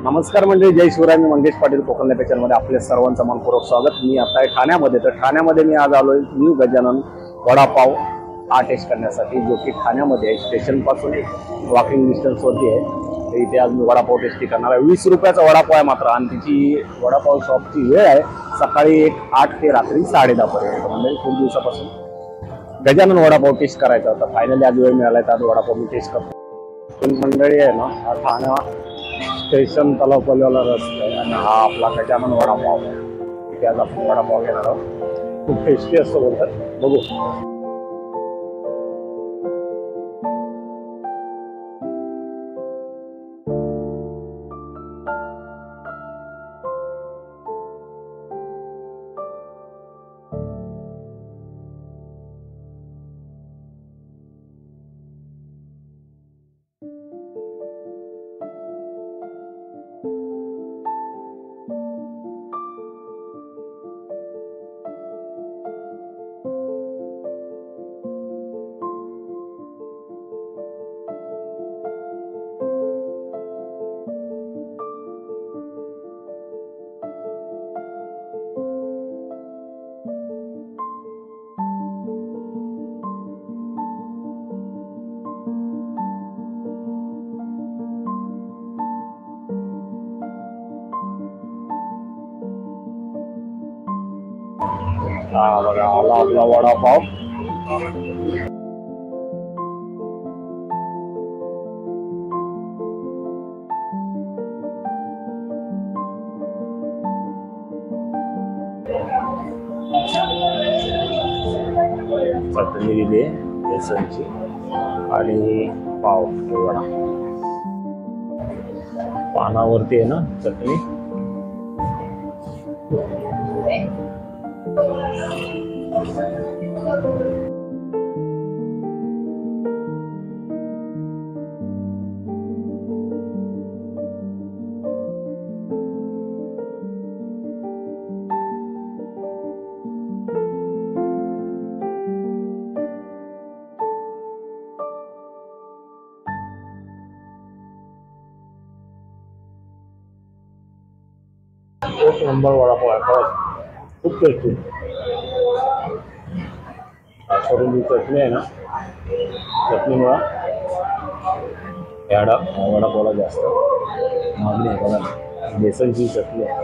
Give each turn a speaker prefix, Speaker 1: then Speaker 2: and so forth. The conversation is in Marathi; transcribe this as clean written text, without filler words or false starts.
Speaker 1: नमस्कार म्हणजे जय शिवराय. मी मंगेश पाटील कोकण लाईव्ह चॅनलमध्ये आपले सर्वांचं मनपूर्वक स्वागत. मी आता आहे ठाण्यामध्ये. तर ठाण्यामध्ये मी आज आलोय न्यू गजानन वडापाव हा टेस्ट करण्यासाठी, जो की ठाण्यामध्ये आहे. स्टेशनपासून एक वॉकिंग डिस्टन्सवरती आहे. तर इथे आज मी वडापाव टेस्टी करणार आहे. 20 रुपयाचा वडापाव आहे मात्र. आणि तिची वडापाव शॉपची वेळ आहे सकाळी 8 ते रात्री 10:30 पर्यंत. म्हणजे खूप दिवसापासून गजानन वडापाव टेस्ट करायचा होता. फायनली आज वेळ मिळाला तर आज वडापाव मी टेस्ट करतो. मंडळी आहे ना, हा ठाणा स्टेशन तलावपल्लीवाला रस्ता आहे आणि हा आपला गजानन वडापाव आहे. इथे आज आपण वडापाव घेणार आहोत. खूप टेस्टी असतो बोलतात, बघू. हा बघा, आला आपला वडापाव. चटणी दिली बेसनची आणि पाव वडा पानावरती आहे ना चटणी. एक नंबर वडापाव आहे खरंच, खूप टेस्टी. करून जी चटणी आहे ना, चटणीमुळं ह्या वडापावला जास्त मागणी आहे. बघा, बेसनची चटणी आहे.